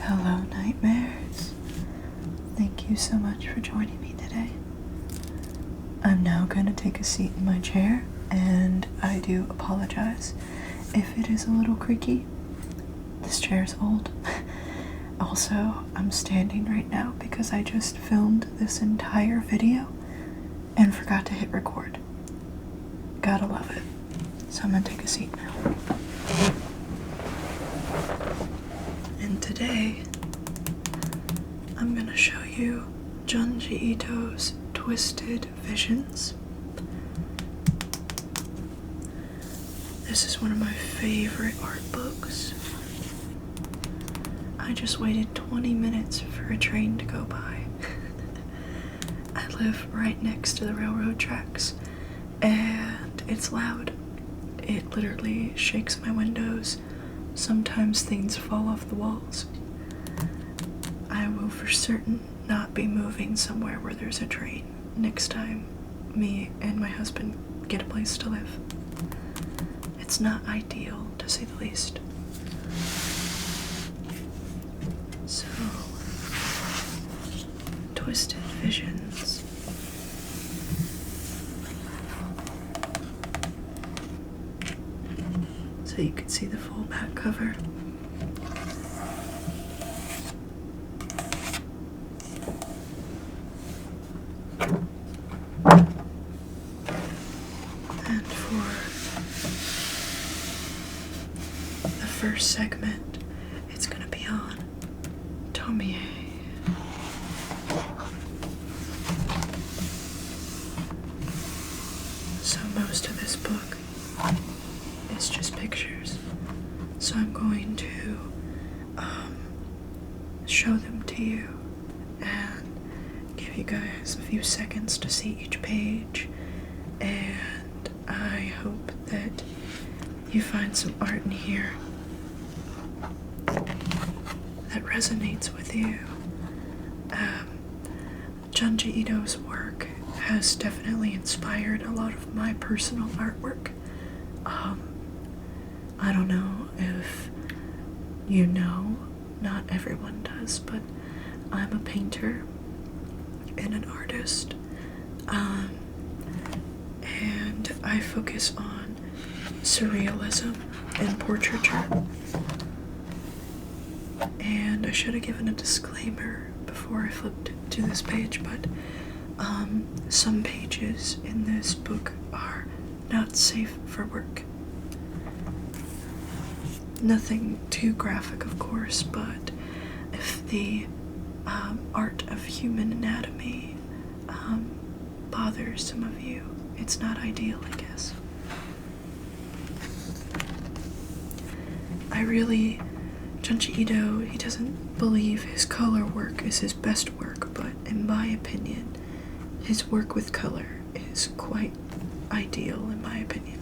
Hello, nightmares. Thank you so much for joining me today. I'm now going to take a seat in my chair, and I do apologize if it is a little creaky. This chair's old. Also, I'm standing right now because I just filmed this entire video and forgot to hit record. Gotta love it. So I'm gonna take a seat now. And today, I'm gonna show you Junji Ito's Twisted Visions. This is one of my favorite art books. I just waited 20 minutes for a train to go by. I live right next to the railroad tracks, and it's loud. It literally shakes my windows. Sometimes things fall off the walls. I will for certain not be moving somewhere where there's a train next time me and my husband get a place to live. It's not ideal, to say the least. So, Twisted Visions. So you can see the full back cover. And for the first segment, it's gonna be on Tomie. So most of this book is just pictures. So I'm going to show them to you and give you guys a few seconds to see each page, and I hope that you find some art in here that resonates with you. Junji Ito's work has definitely inspired a lot of my personal artwork. I don't know if you know, not everyone does, but I'm a painter and an artist, and I focus on surrealism and portraiture. And I should have given a disclaimer before I flipped to this page, but some pages in this book are not safe for work. Nothing too graphic, of course, but if the art of human anatomy bothers some of you, it's not ideal, I guess. Junji Ito, he doesn't believe his color work is his best work, but in my opinion, his work with color is quite ideal, in my opinion.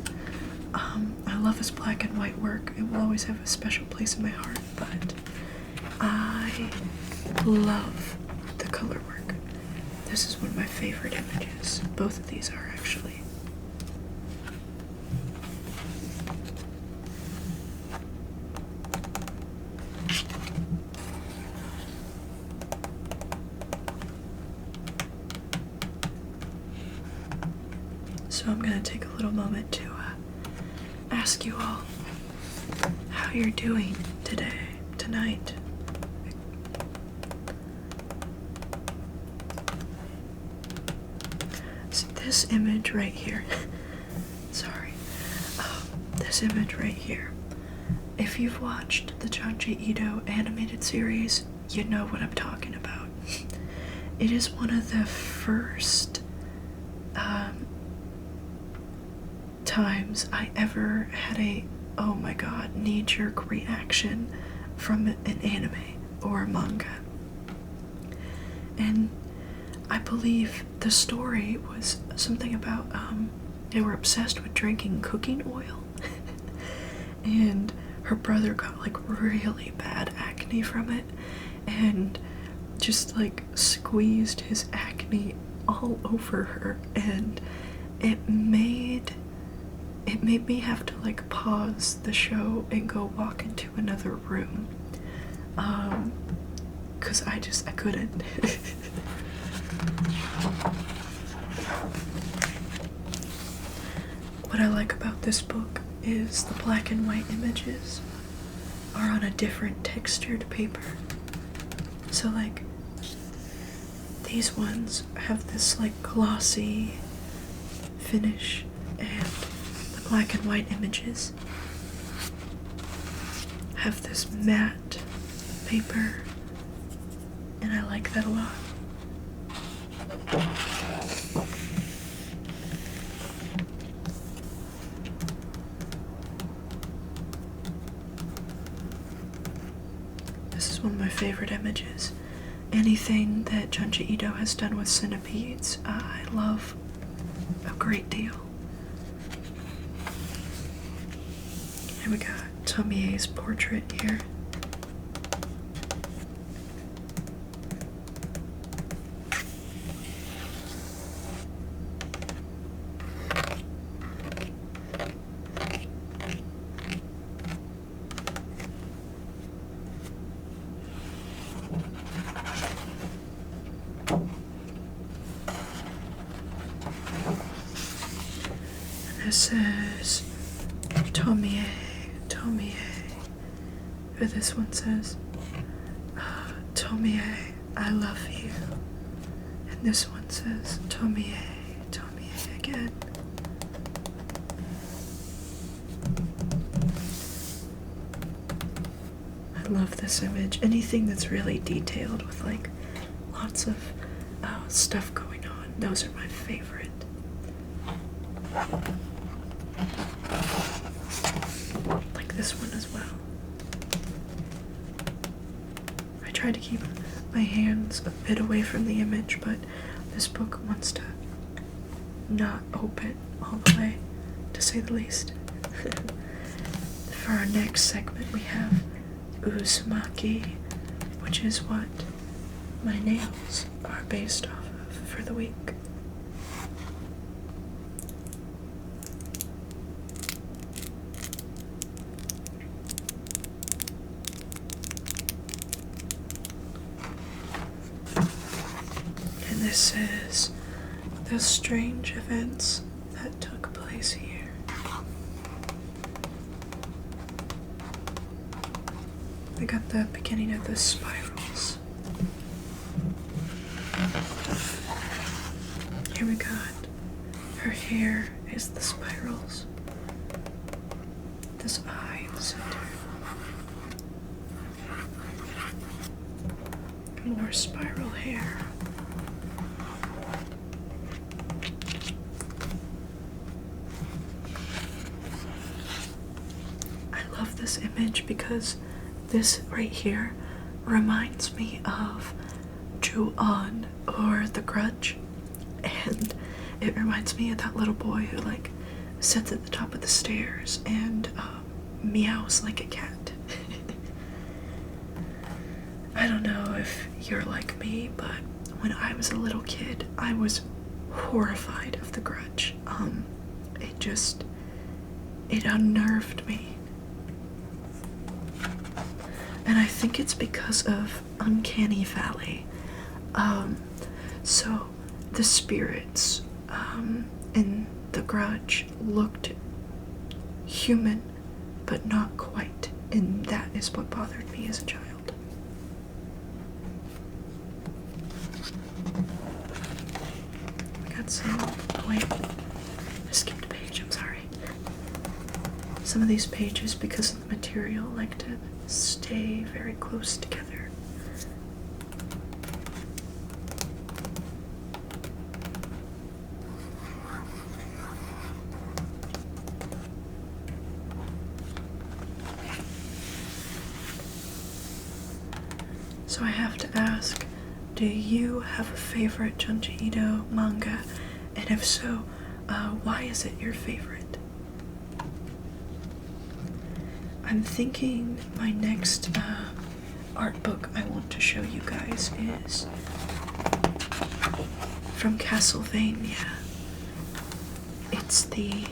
I love his black and white work. It will always have a special place in my heart, but I love the color work. This is one of my favorite images. Both of these are, actually. So I'm gonna take a little moment to ask you all how you're doing tonight. So this image right here, this image right here, if you've watched the Junji Ito animated series, you know what I'm talking about. It is one of the first times I ever had a oh my god knee-jerk reaction from an anime or a manga. And I believe the story was something about they were obsessed with drinking cooking oil and her brother got like really bad acne from it and just like squeezed his acne all over her, and it made me have to like pause the show and go walk into another room because I couldn't. What I like about this book is the black and white images are on a different textured paper. So like, these ones have this like glossy finish, and the black and white images have this matte paper, and I like that a lot. This is one of my favorite images. Anything that Junji Ito has done with centipedes, I love a great deal. And we got Tomie's portrait here. This is Tomie. Or this one says, Tomie, I love you. And this one says, Tomie again. I love this image. Anything that's really detailed with like lots of stuff going on, those are my favorite. Like this one as well. I try to keep my hands a bit away from the image, but this book wants to not open all the way, to say the least. For our next segment, we have Uzumaki, which is what my nails are based off of for the week. And this is the strange events that took place here. We got the beginning of the spirals. Here we got her hair is the spirals. This eye in the center. More spiral hair. I love this image because this right here reminds me of Ju-on or The Grudge, and it reminds me of that little boy who like sits at the top of the stairs and meows like a cat. I don't know if you're like me, but when I was a little kid, I was horrified of The Grudge. It unnerved me. And I think it's because of Uncanny Valley. So the spirits in The Grudge looked human, but not quite. And that is what bothered me as a child. We got some, oh wait, I skipped a page, I'm sorry. Some of these pages, because of the material, like to stay very close together. So I have to ask, do you have a favorite Junji Ito manga? And if so, why is it your favorite? I'm thinking my next art book I want to show you guys is from Castlevania. It's the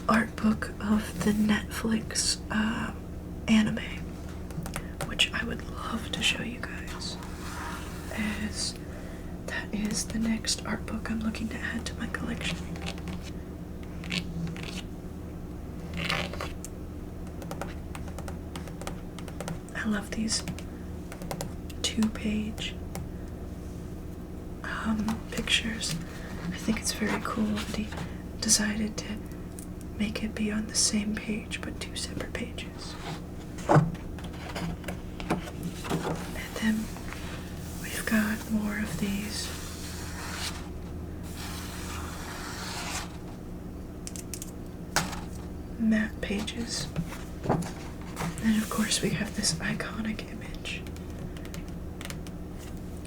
art book of the Netflix anime, which I would love to show you guys. as that is the next art book I'm looking to add to my collection. I love these 2-page pictures. I think it's very cool that he decided to make it be on the same page but 2 separate pages. And then we've got more of these matte pages. And of course we have this iconic image.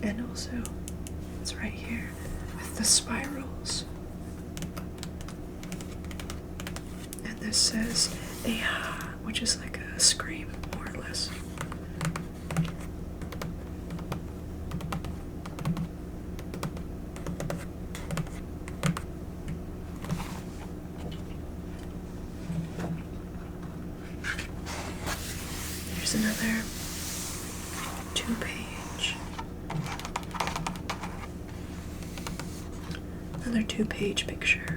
And also, it's right here with the spirals. And this says "Eha," which is like a scream, more or less. Here's another 2-page. Another 2-page picture.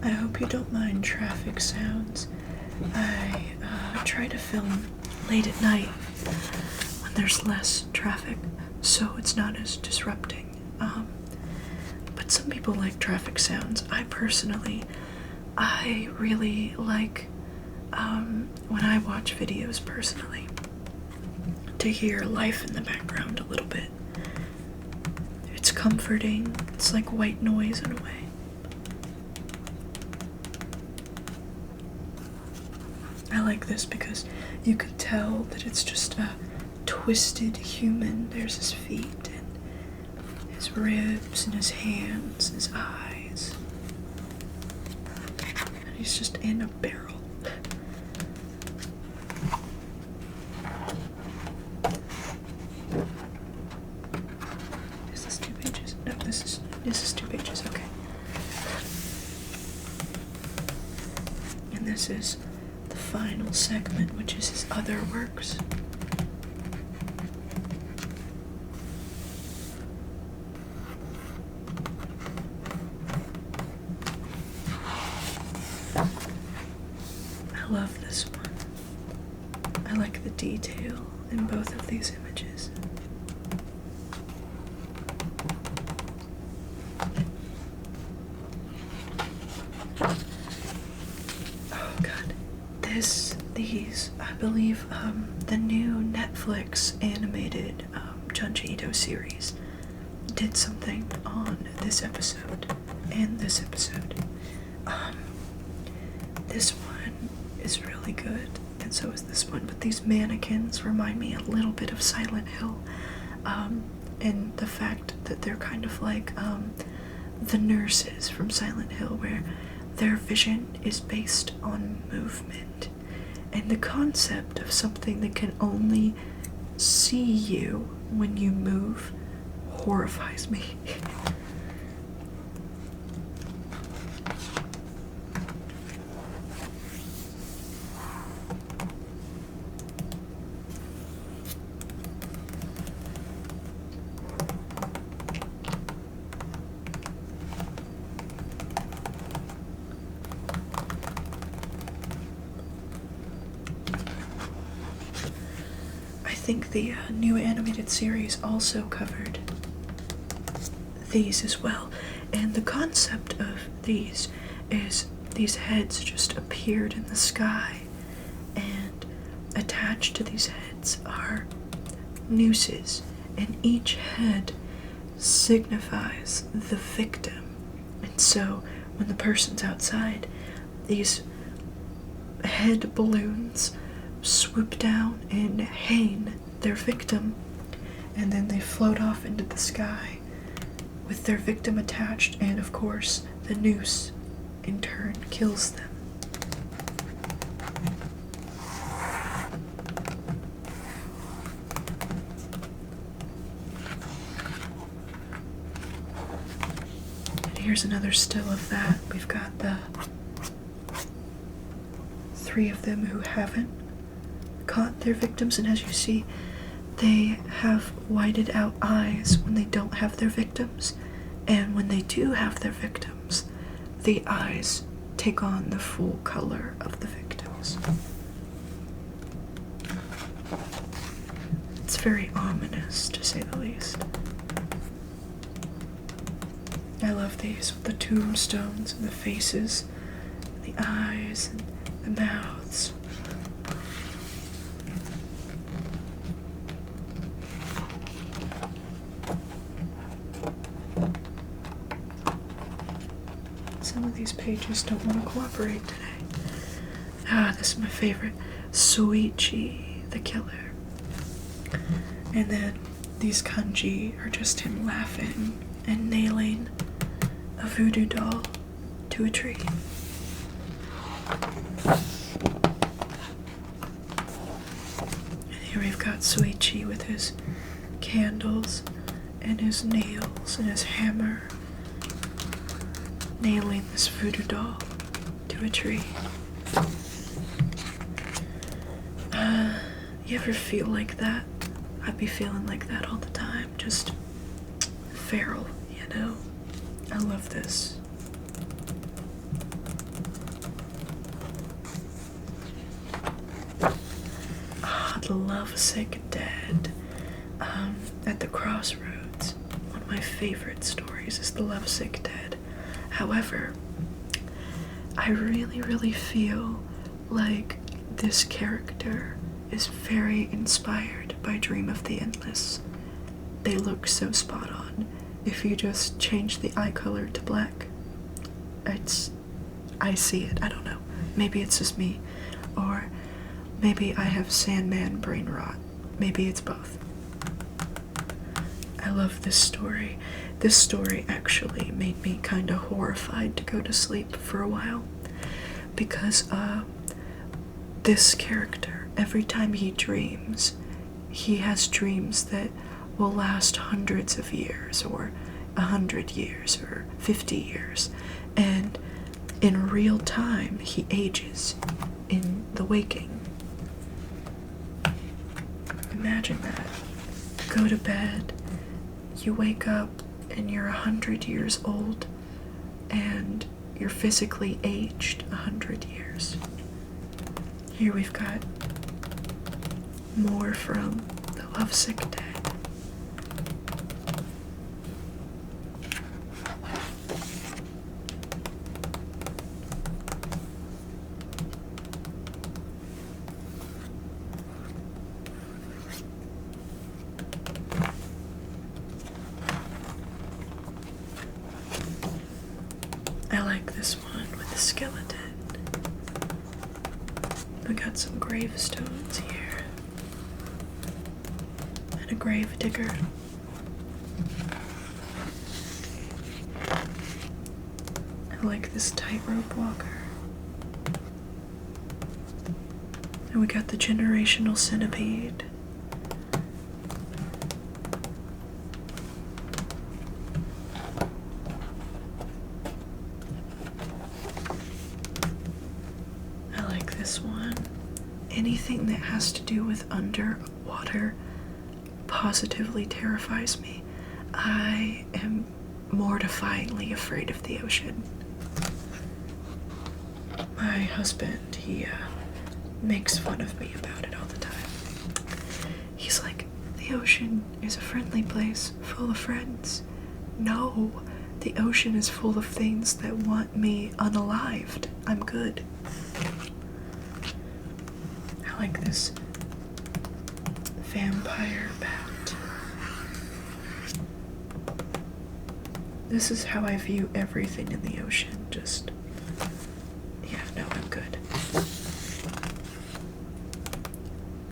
I hope you don't mind traffic sounds. I try to film late at night when there's less traffic, so it's not as disrupting. But some people like traffic sounds. I really like, when I watch videos personally, to hear life in the background a little bit. It's comforting. It's like white noise in a way. I like this because you could tell that it's just a twisted human. There's his feet and his ribs and his hands, his eyes. And he's just in a barrel. Is this 2 pages? No, this is 2 pages, okay. And this is the final segment, which is his other works. I love this one. I like the detail in both of these images. Oh god. These, I believe, the new Netflix animated Junji Ito series did something on this episode and this episode. This one is really good, and so is this one, but these mannequins remind me a little bit of Silent Hill, and the fact that they're kind of like the nurses from Silent Hill, where their vision is based on movement. And the concept of something that can only see you when you move horrifies me. I think the new animated series also covered these as well, and the concept of these is these heads just appeared in the sky, and attached to these heads are nooses, and each head signifies the victim. And so when the person's outside, these head balloons swoop down and hang their victim, and then they float off into the sky with their victim attached, and of course the noose in turn kills them. here's another still of that. We've got the 3 of them who haven't caught their victims, and as you see, they have whited out eyes when they don't have their victims, and when they do have their victims, the eyes take on the full color of the victims. It's very ominous, to say the least. I love these with the tombstones and the faces, and the eyes and the mouths. Some of these pages don't want to cooperate today. Ah, this is my favorite. Soichi, the killer. And then these kanji are just him laughing and nailing a voodoo doll to a tree. And here we've got Soichi with his candles and his nails and his hammer, nailing this voodoo doll to a tree. You ever feel like that? I'd be feeling like that all the time, just feral, you know? I love this. The Lovesick Dead. At the Crossroads. One of my favorite stories is The Lovesick Dead. However, I really feel like this character is very inspired by Dream of the Endless. They look so spot on. If you just change the eye color to black, I see it. I don't know. Maybe it's just me. Or maybe I have Sandman brain rot. Maybe it's both. I love this story. This story actually made me kind of horrified to go to sleep for a while. Because this character, every time he dreams, he has dreams that will last hundreds of years, or 100 years, or 50 years. And in real time, he ages in the waking. Imagine that. Go to bed, you wake up, and you're 100 years old, and you're physically aged 100 years. Here we've got more from The Lovesick Dead. I like this one with the skeleton. We got some gravestones here. And a grave digger. I like this tightrope walker. And we got the generational centipede. This one. Anything that has to do with underwater positively terrifies me. I am mortifyingly afraid of the ocean. My husband, he makes fun of me about it all the time. He's like, the ocean is a friendly place full of friends. No, the ocean is full of things that want me unalived. I'm good. I like this vampire bat. This is how I view everything in the ocean. Just, yeah, no, I'm good.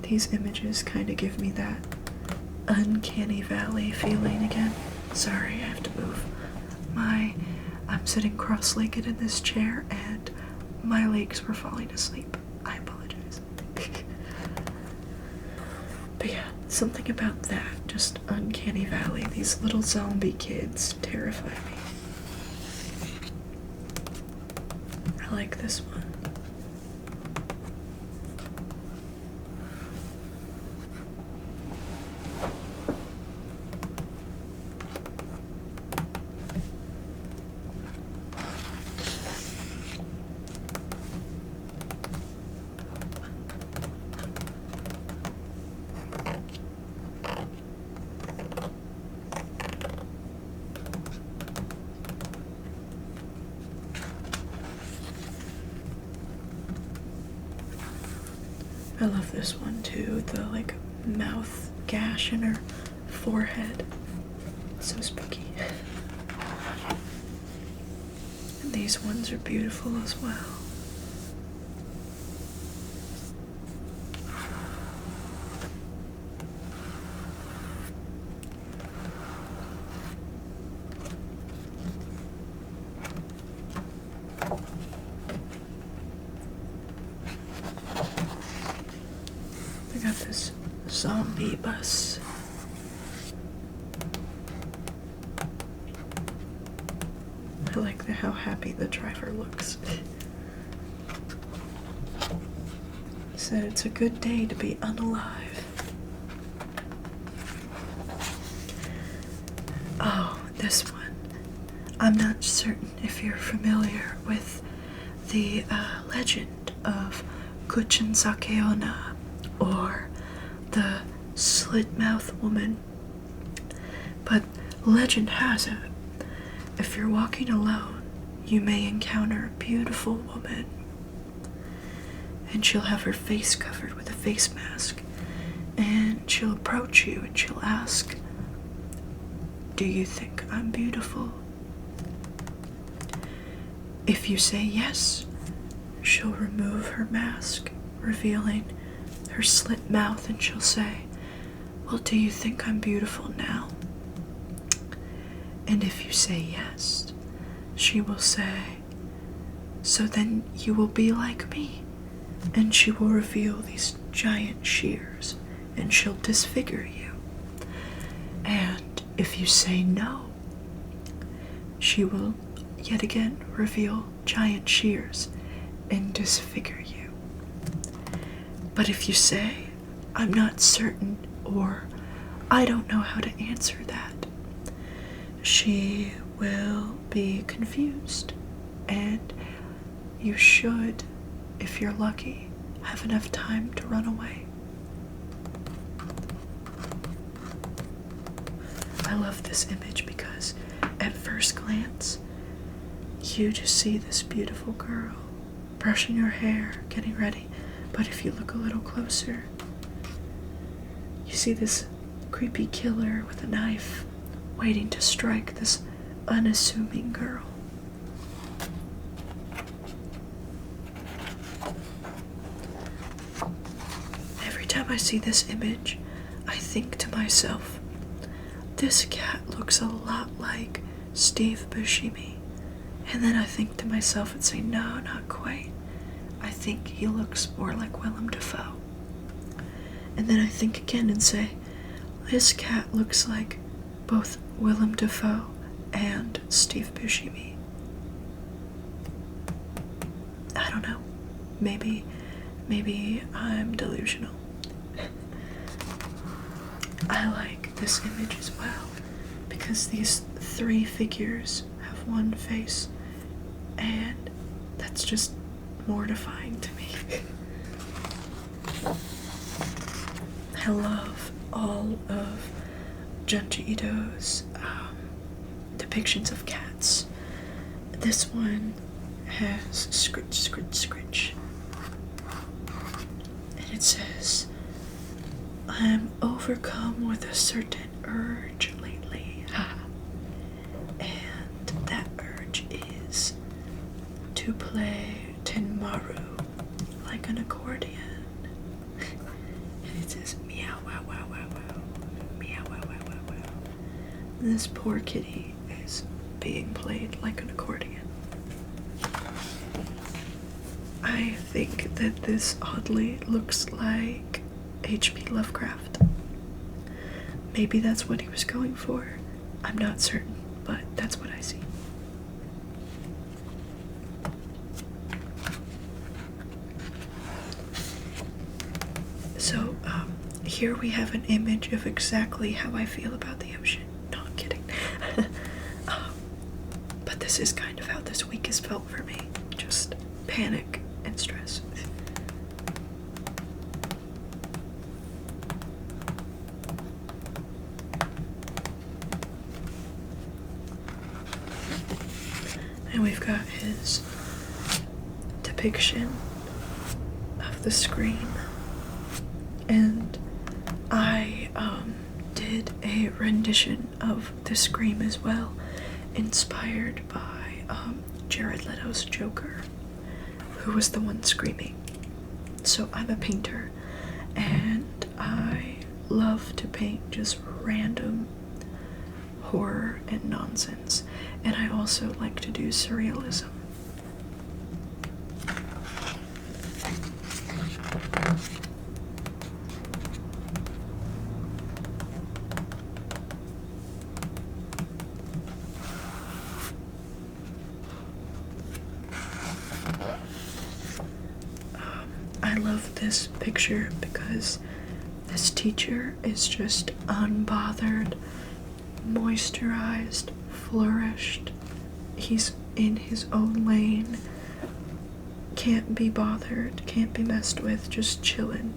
These images kind of give me that uncanny valley feeling again. Sorry, I have to move. I'm sitting cross-legged in this chair and my legs were falling asleep. I apologize. But yeah, something about that, just uncanny valley. These little zombie kids terrify me. I like this one. I love this one too, the like mouth gash in her forehead. So spooky. And these ones are beautiful as well. I got this zombie bus. I like how happy the driver looks. Said it's a good day to be unalive. Oh, this one. I'm not certain if you're familiar with the legend of Kuchin Sakeona, or the slit-mouth woman. But legend has it, if you're walking alone, you may encounter a beautiful woman, and she'll have her face covered with a face mask, and she'll approach you and she'll ask, "Do you think I'm beautiful?" If you say yes, she'll remove her mask, revealing her slit mouth, and she'll say, "Well, do you think I'm beautiful now?" And if you say yes, she will say, "So then you will be like me." And she will reveal these giant shears, and she'll disfigure you. And if you say no, she will yet again reveal giant shears and disfigure you. But if you say, "I'm not certain," or "I don't know how to answer that," she will be confused, and you should, if you're lucky, have enough time to run away. I love this image because at first glance, you just see this beautiful girl brushing her hair, getting ready. But if you look a little closer, you see this creepy killer with a knife waiting to strike this unassuming girl. Every time I see this image, I think to myself, this cat looks a lot like Steve Buscemi. And then I think to myself and say, no, not quite. I think he looks more like Willem Dafoe. And then I think again and say, this cat looks like both Willem Dafoe and Steve Buscemi. I don't know. Maybe I'm delusional. I like this image as well because these three figures have one face, and that's just mortifying to me. I love all of Junji Ito's depictions of cats. This one has scritch, scritch, scritch. And it says, "I'm overcome with a certain urge lately." And that urge is to play Tenmaru like an accordion. And it says, meow, wow, wow, wow, wow. Meow, wow, wow, wow, wow. And this poor kitty is being played like an accordion. I think that this oddly looks like H.P. Lovecraft. Maybe that's what he was going for. I'm not certain, but that's what I see. So, here we have an image of exactly how I feel about the ocean. No, I'm kidding. But this is kind of how this week has felt for me. Just panic and stress. And we've got his depiction of the scream. And I did a rendition of the scream as well, inspired by Jared Leto's Joker, who was the one screaming. So I'm a painter, and I love to paint just random horror and nonsense, and I also like to do surrealism. I love this picture because this teacher is just unbothered, moisturized, flourished. He's in his own lane, can't be bothered, can't be messed with, just chillin'.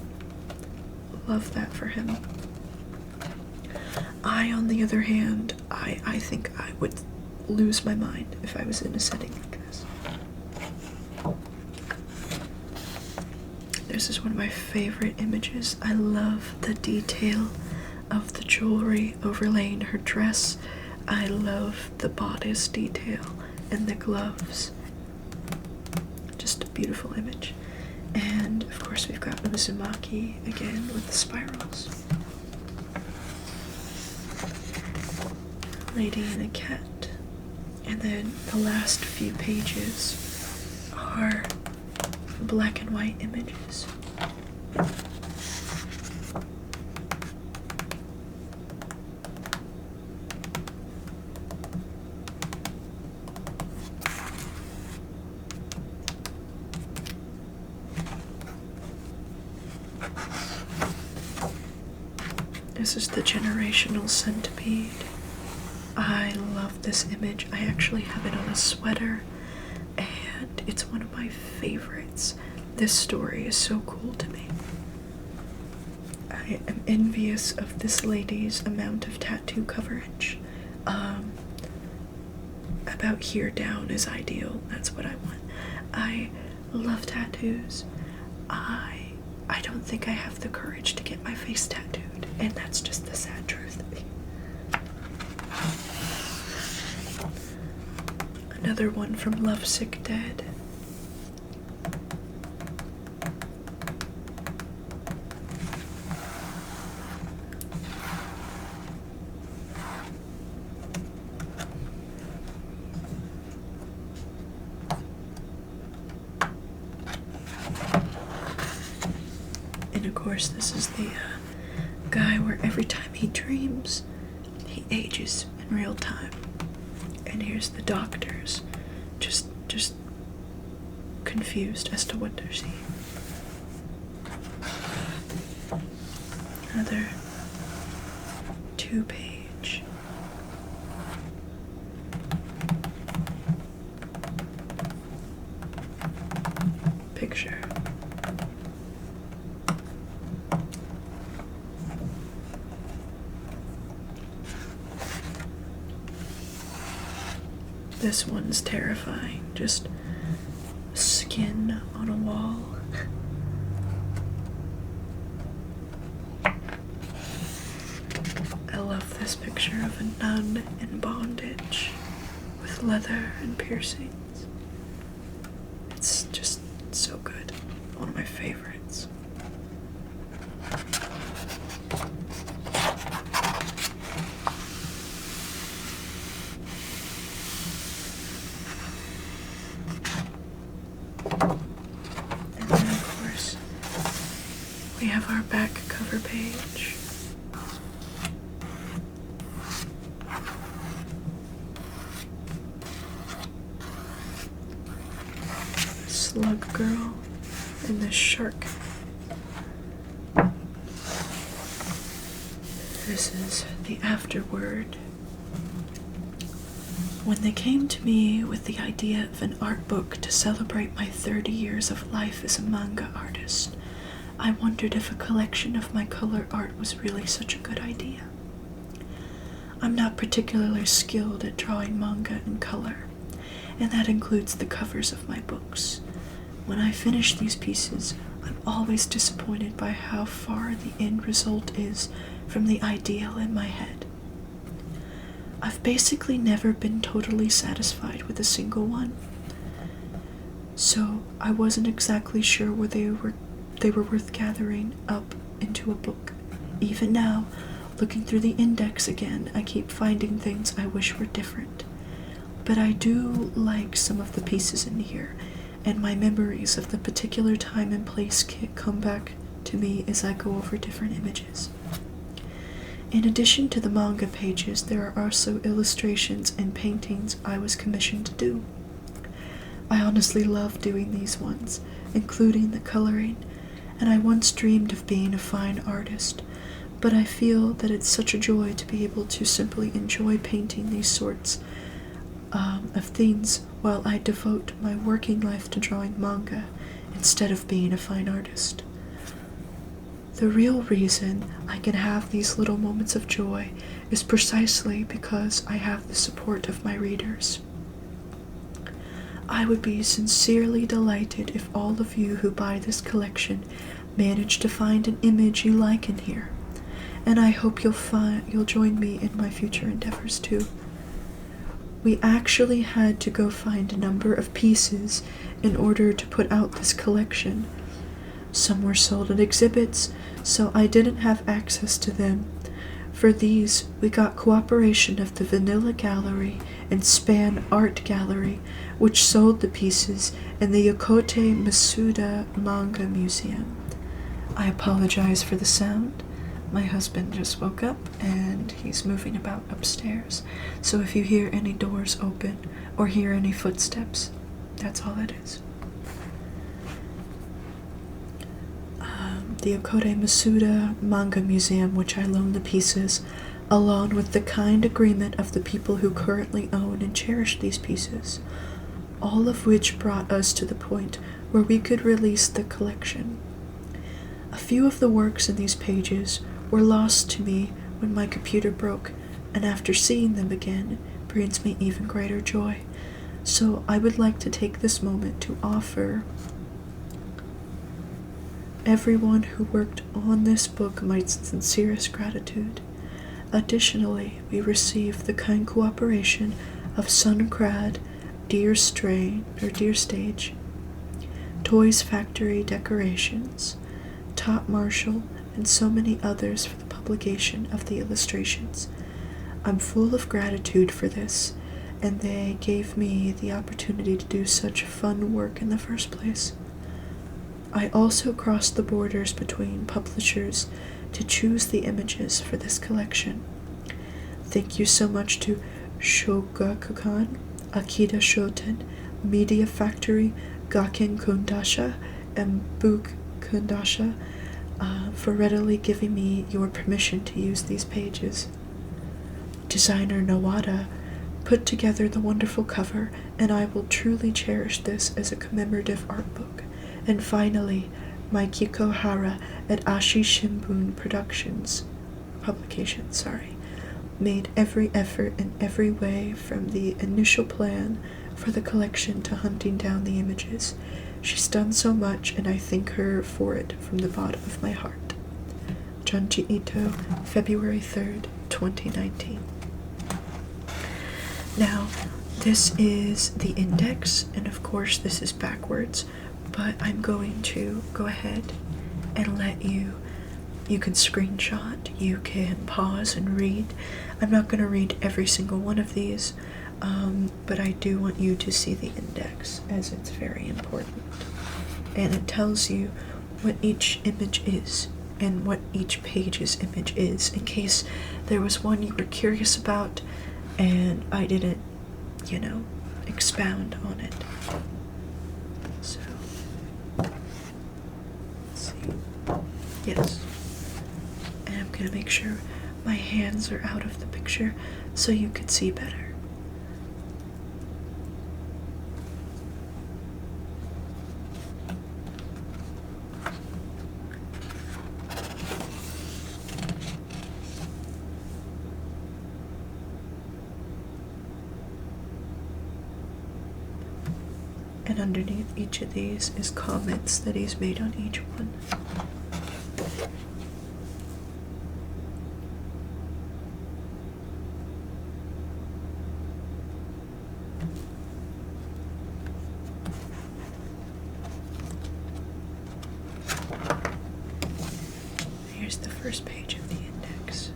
Love that for him. I, on the other hand, I think I would lose my mind if I was in a setting like this. This is one of my favorite images. I love the detail of the jewelry overlaying her dress. I love the bodice detail and the gloves. Just a beautiful image. And of course we've got Uzumaki again with the spirals. Lady and a cat. And then the last few pages are black and white images. This is the generational centipede. I love this image. I actually have it on a sweater, and it's one of my favorites. This story is so cool to me. I am envious of this lady's amount of tattoo coverage. About here down is ideal. That's what I want. I love tattoos. I don't think I have the courage to get my face tattooed, and that's just the sad truth. Another one from Lovesick Dead. And of course this is the guy where every time he dreams, he ages in real time. And here's the doctors, just confused as to what they're seeing. Another 2-page. Picture. This one's terrifying, just skin on a wall. I love this picture of a nun in bondage with leather and piercings. It's just so good. One of my favorites. We have our back cover page. Slug girl and the shark. This is the Afterward. When they came to me with the idea of an art book to celebrate my 30 years of life as a manga artist, I wondered if a collection of my color art was really such a good idea. I'm not particularly skilled at drawing manga in color, and that includes the covers of my books. When I finish these pieces, I'm always disappointed by how far the end result is from the ideal in my head. I've basically never been totally satisfied with a single one, so I wasn't exactly sure where they were worth gathering up into a book. Even now, looking through the index again, I keep finding things I wish were different. But I do like some of the pieces in here, and my memories of the particular time and place come back to me as I go over different images. In addition to the manga pages, there are also illustrations and paintings I was commissioned to do. I honestly love doing these ones, including the coloring, and I once dreamed of being a fine artist, but I feel that it's such a joy to be able to simply enjoy painting these sorts of things while I devote my working life to drawing manga instead of being a fine artist. The real reason I can have these little moments of joy is precisely because I have the support of my readers. I would be sincerely delighted if all of you who buy this collection manage to find an image you like in here, and I hope you'll join me in my future endeavors too. We actually had to go find a number of pieces in order to put out this collection. Some were sold at exhibits, so I didn't have access to them. For these, we got cooperation of the Vanilla Gallery and Span Art Gallery, which sold the pieces in the Yokote Masuda Manga Museum. I apologize for the sound. My husband just woke up and he's moving about upstairs, so if you hear any doors open or hear any footsteps, that's all it is. The Yokote Masuda Manga Museum, which I loaned the pieces, along with the kind agreement of the people who currently own and cherish these pieces, all of which brought us to the point where we could release the collection. A few of the works in these pages were lost to me when my computer broke, and after seeing them again brings me even greater joy. So I would like to take this moment to offer everyone who worked on this book my sincerest gratitude. Additionally, we received the kind cooperation of Suncrad, Deer Stage, Toys Factory Decorations, Top Marshall, and so many others for the publication of the illustrations. I'm full of gratitude for this, and they gave me the opportunity to do such fun work in the first place. I also crossed the borders between publishers to choose the images for this collection. Thank you so much to Shogakukan, Akita Shoten, Media Factory, Gakken Kondasha, and Book Kondasha for readily giving me your permission to use these pages. Designer Nawada put together the wonderful cover, and I will truly cherish this as a commemorative art book. And finally, Maikiko Hara at Ashi Shimbun Publications, made every effort in every way from the initial plan for the collection to hunting down the images. She's done so much, and I thank her for it from the bottom of my heart. Junji Ito, February 3rd, 2019. Now, this is the index, and of course this is backwards, but I'm going to go ahead and let you can screenshot, you can pause and read. I'm not going to read every single one of these, but I do want you to see the index, as it's very important. And it tells you what each image is, and what each page's image is, in case there was one you were curious about, and I didn't, expound on it. So, let's see. Yes. And I'm going to make sure my hands are out of the picture so you could see better. And underneath each of these is comments that he's made on each one. Here's the first page of the index.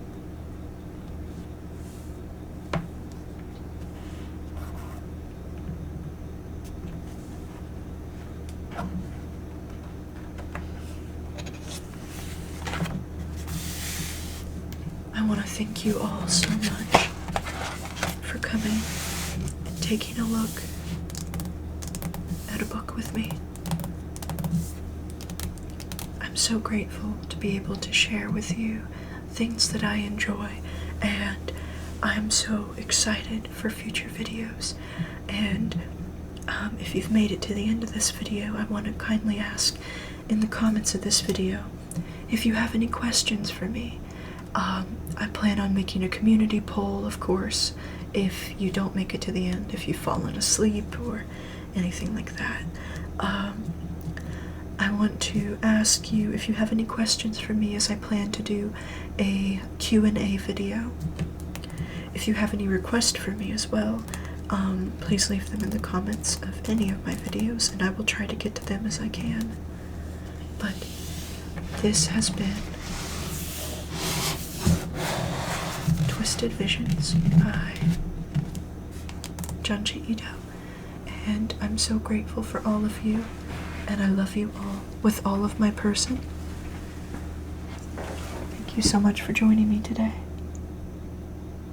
I want to thank you all so much for coming and taking a look at a book with me. I'm so grateful to be able to share with you things that I enjoy, and I'm so excited for future videos. And if you've made it to the end of this video, I want to kindly ask in the comments of this video if you have any questions for me. I plan on making a community poll, of course, if you don't make it to the end, if you've fallen asleep or anything like that. I want to ask you if you have any questions for me, as I plan to do a Q&A video. If you have any requests for me as well, please leave them in the comments of any of my videos, and I will try to get to them as I can. But this has been Twisted Visions by Junji Ito, and I'm so grateful for all of you, and I love you all with all of my person. Thank you so much for joining me today.